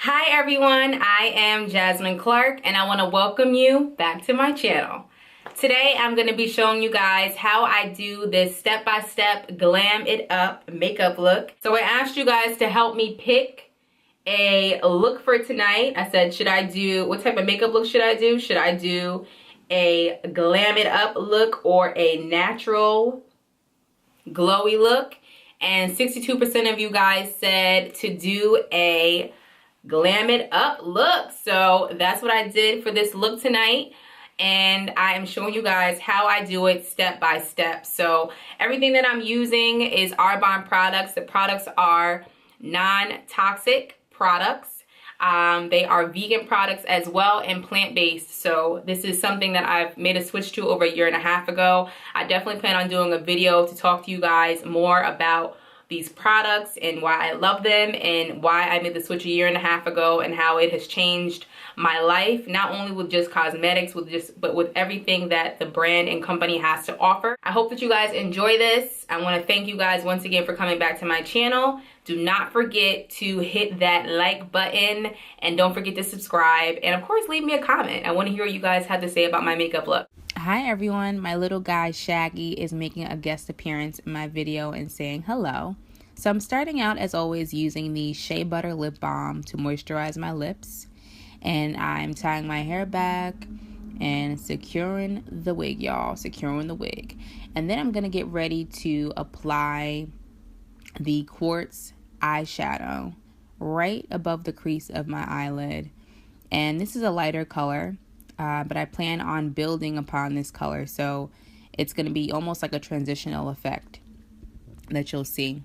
Hi everyone, I am Jasmine Clark and I want to welcome you back to my channel. Today I'm going to be showing you guys how I do this step-by-step glam it up makeup look. So I asked you guys to help me pick a look for tonight. I said, what type of makeup look should I do? Should I do a glam it up look or a natural glowy look? And 62% of you guys said to do a glam it up look. So that's what I did for this look tonight, and I am showing you guys how I do it step by step. So everything that I'm using is Arbonne products. The products are non-toxic products. They are vegan products as well and plant-based. So this is something that I've made a switch to over a year and a half ago. I definitely plan on doing a video to talk to you guys more about these products and why I love them and why I made the switch a year and a half ago and how it has changed my life, not only with just cosmetics, but with everything that the brand and company has to offer. I hope that you guys enjoy this. I want to thank you guys once again for coming back to my channel. Do not forget to hit that like button and don't forget to subscribe, and of course leave me a comment. I want to hear what you guys have to say about my makeup look. Hi everyone, my little guy Shaggy is making a guest appearance in my video and saying hello. So I'm starting out as always using the Shea Butter Lip Balm to moisturize my lips, and I'm tying my hair back and securing the wig, y'all, securing the wig. And then I'm gonna get ready to apply the Quartz eyeshadow right above the crease of my eyelid, and this is a lighter color. But I plan on building upon this color, so it's going to be almost like a transitional effect that you'll see.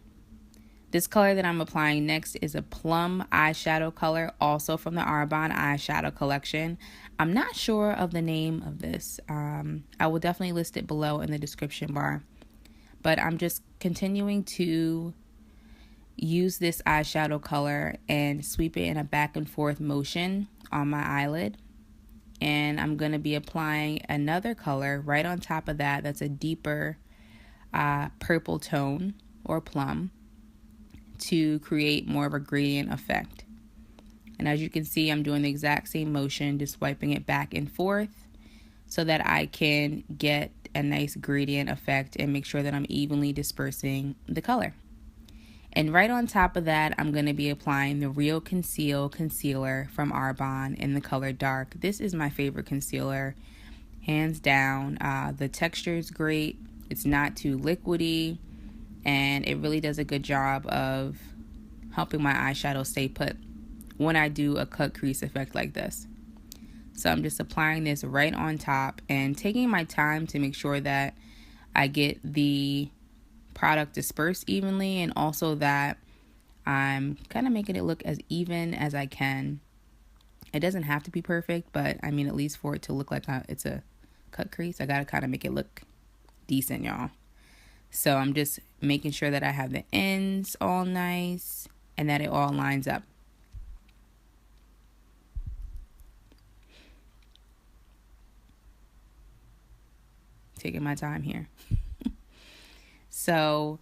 This color that I'm applying next is a plum eyeshadow color, also from the Arbonne eyeshadow collection. I'm not sure of the name of this. I will definitely list it below in the description bar. But I'm just continuing to use this eyeshadow color and sweep it in a back and forth motion on my eyelid. And I'm going to be applying another color right on top of that that's a deeper purple tone or plum to create more of a gradient effect. And as you can see, I'm doing the exact same motion, just wiping it back and forth so that I can get a nice gradient effect and make sure that I'm evenly dispersing the color. And right on top of that, I'm going to be applying the Real Conceal concealer from Arbonne in the color Dark. This is my favorite concealer, hands down. The texture is great. It's not too liquidy, and it really does a good job of helping my eyeshadow stay put when I do a cut crease effect like this. So I'm just applying this right on top and taking my time to make sure that I get the product dispersed evenly, and also that I'm kind of making it look as even as I can. It doesn't have to be perfect, but I mean, at least for it to look like it's a cut crease, I gotta kind of make it look decent, y'all. So I'm just making sure that I have the ends all nice and that it all lines up. Taking my time here. So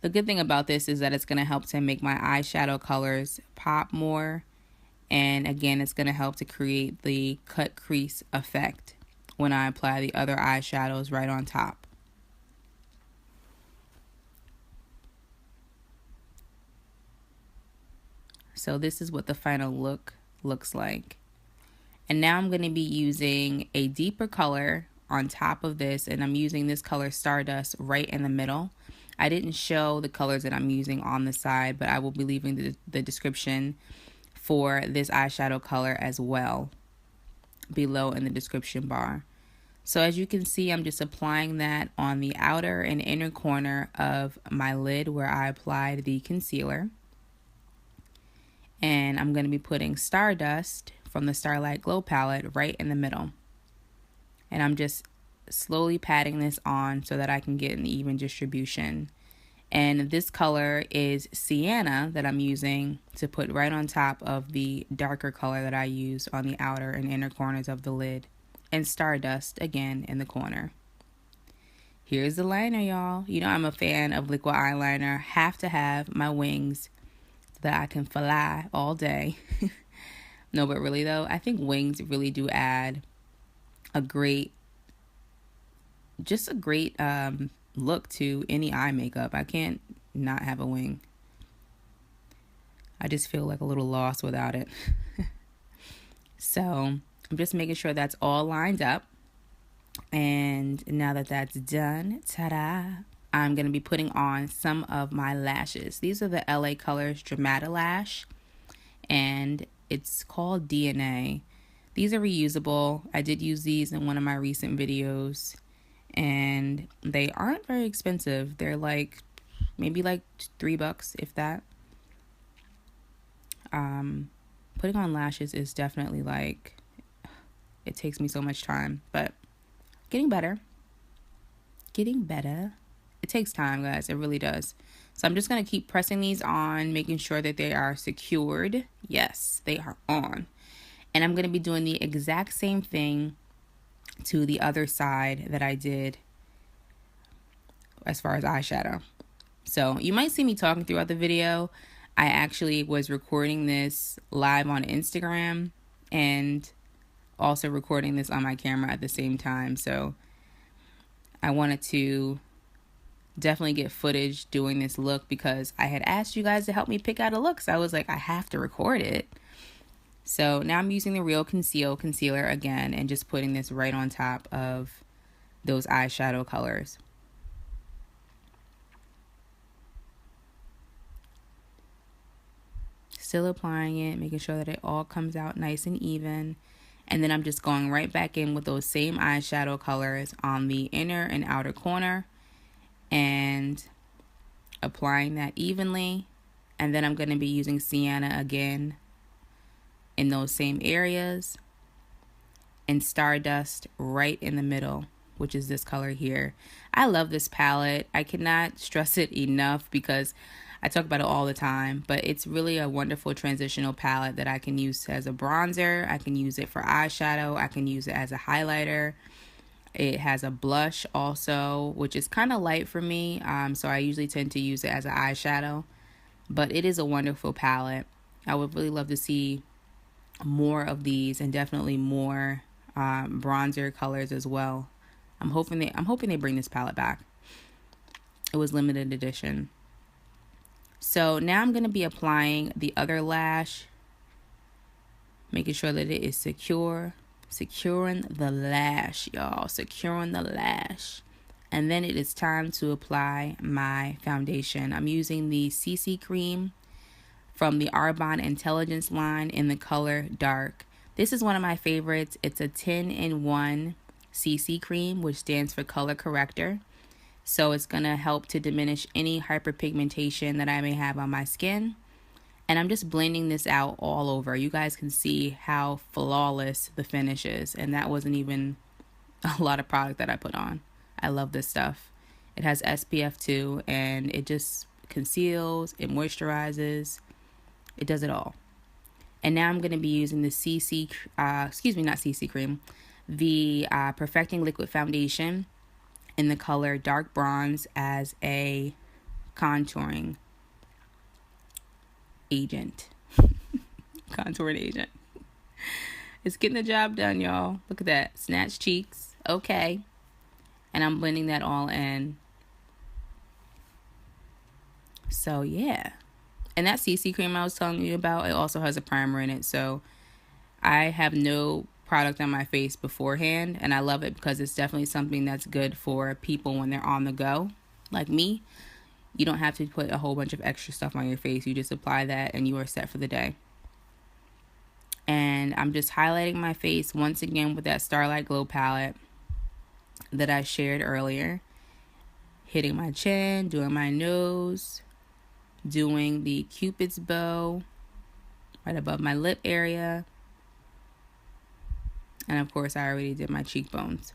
the good thing about this is that it's going to help to make my eyeshadow colors pop more. And again, it's going to help to create the cut crease effect when I apply the other eyeshadows right on top. So this is what the final look looks like. And now I'm going to be using a deeper color on top of this, and I'm using this color Stardust right in the middle. I didn't show the colors that I'm using on the side, but I will be leaving the description for this eyeshadow color as well below in the description bar. So as you can see, I'm just applying that on the outer and inner corner of my lid where I applied the concealer. And I'm going to be putting Stardust from the Starlight Glow palette right in the middle. And I'm just slowly patting this on so that I can get an even distribution. And this color is Sienna that I'm using to put right on top of the darker color that I use on the outer and inner corners of the lid. And Stardust again in the corner. Here's the liner, y'all. You know I'm a fan of liquid eyeliner. Have to have my wings so that I can fly all day. No, but really though, I think wings really do add a great look to any eye makeup. I can't not have a wing. I just feel like a little lost without it. So I'm just making sure that's all lined up. And now that that's done, ta-da, I'm going to be putting on some of my lashes. These are the LA Colors DramatiLash, and it's called DNA. These are reusable. I did use these in one of my recent videos, and they aren't very expensive. They're like maybe like $3, if that. Putting on lashes is definitely like, it takes me so much time, but getting better. It takes time, guys. It really does. So I'm just going to keep pressing these on, making sure that they are secured. Yes, they are on. And I'm going to be doing the exact same thing to the other side that I did as far as eyeshadow. So you might see me talking throughout the video. I actually was recording this live on Instagram and also recording this on my camera at the same time. So I wanted to definitely get footage doing this look because I had asked you guys to help me pick out a look. So I was like, I have to record it. So now I'm using the Real Conceal concealer again and just putting this right on top of those eyeshadow colors. Still applying it, making sure that it all comes out nice and even. And then I'm just going right back in with those same eyeshadow colors on the inner and outer corner and applying that evenly. And then I'm going to be using Sienna again in those same areas, and Stardust right in the middle, which is this color here. I love this palette. I cannot stress it enough because I talk about it all the time, but it's really a wonderful transitional palette that I can use as a bronzer. I can use it for eyeshadow. I can use it as a highlighter. It has a blush also, which is kind of light for me, so I usually tend to use it as an eyeshadow, but it is a wonderful palette. I would really love to see more of these and definitely more bronzer colors as well. I'm hoping they bring this palette back. It was limited edition. So now I'm going to be applying the other lash, making sure that it is secure. Securing the lash, y'all. Securing the lash. And then it is time to apply my foundation. I'm using the CC cream from the Arbonne Intelligence line in the color Dark. This is one of my favorites. It's a 10-in-1 CC cream, which stands for color corrector. So it's going to help to diminish any hyperpigmentation that I may have on my skin. And I'm just blending this out all over. You guys can see how flawless the finish is. And that wasn't even a lot of product that I put on. I love this stuff. It has SPF 2 and it just conceals, it moisturizes, it does it all. And now I'm going to be using the the Perfecting Liquid Foundation in the color Dark Bronze as a contouring agent. Contouring agent. It's getting the job done, y'all. Look at that. Snatch cheeks. Okay. And I'm blending that all in. So, yeah. And that CC cream I was telling you about, it also has a primer in it. So, I have no product on my face beforehand. And I love it because it's definitely something that's good for people when they're on the go. Like me. You don't have to put a whole bunch of extra stuff on your face. You just apply that and you are set for the day. And I'm just highlighting my face once again with that Starlight Glow palette that I shared earlier. Hitting my chin, doing my nose, doing the Cupid's bow right above my lip area. And of course, I already did my cheekbones.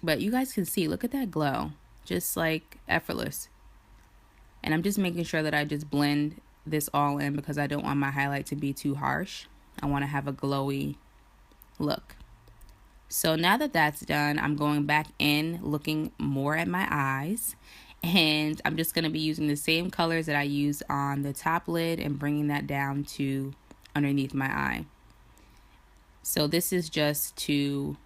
But you guys can see, look at that glow. Just like effortless. And I'm just making sure that I just blend this all in because I don't want my highlight to be too harsh. I want to have a glowy look. So now that that's done, I'm going back in looking more at my eyes. And I'm just going to be using the same colors that I used on the top lid and bringing that down to underneath my eye. So this is just to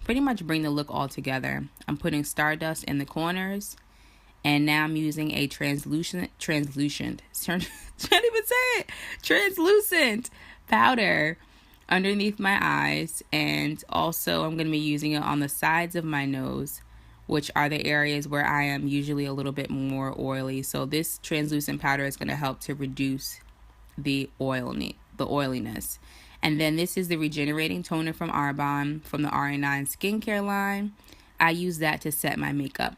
pretty much bring the look all together. I'm putting Stardust in the corners, and now I'm using a translucent powder underneath my eyes, and also I'm going to be using it on the sides of my nose, which are the areas where I am usually a little bit more oily. So this translucent powder is going to help to reduce the oiliness. And then this is the Regenerating Toner from Arbonne from the RE9 skincare line. I use that to set my makeup.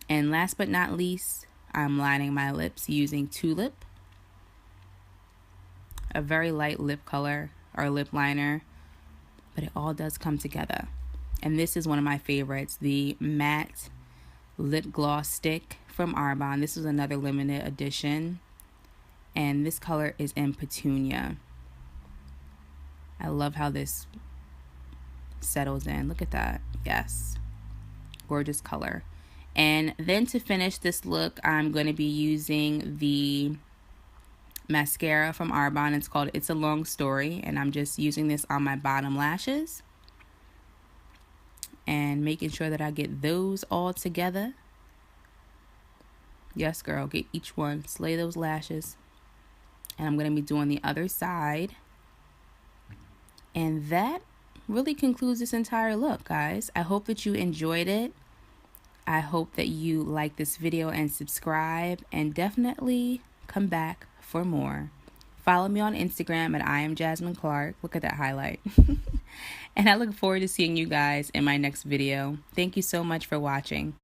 And last but not least, I'm lining my lips using Tulip, a very light lip color or lip liner, but it all does come together. And this is one of my favorites, the matte lip gloss stick from Arbonne. This is another limited edition, and this color is in Petunia. I love how this settles in. Look at that. Yes, gorgeous color. And then to finish this look, I'm going to be using the mascara from Arbonne. It's called It's a Long Story, and I'm just using this on my bottom lashes and making sure that I get those all together. Yes, girl, get each one, slay those lashes. And I'm going to be doing the other side. And that really concludes this entire look, guys. I hope that you enjoyed it. I hope that you like this video and subscribe, and definitely come back for more. Follow me on Instagram at IamJasmineClark. Look at that highlight. And I look forward to seeing you guys in my next video. Thank you so much for watching.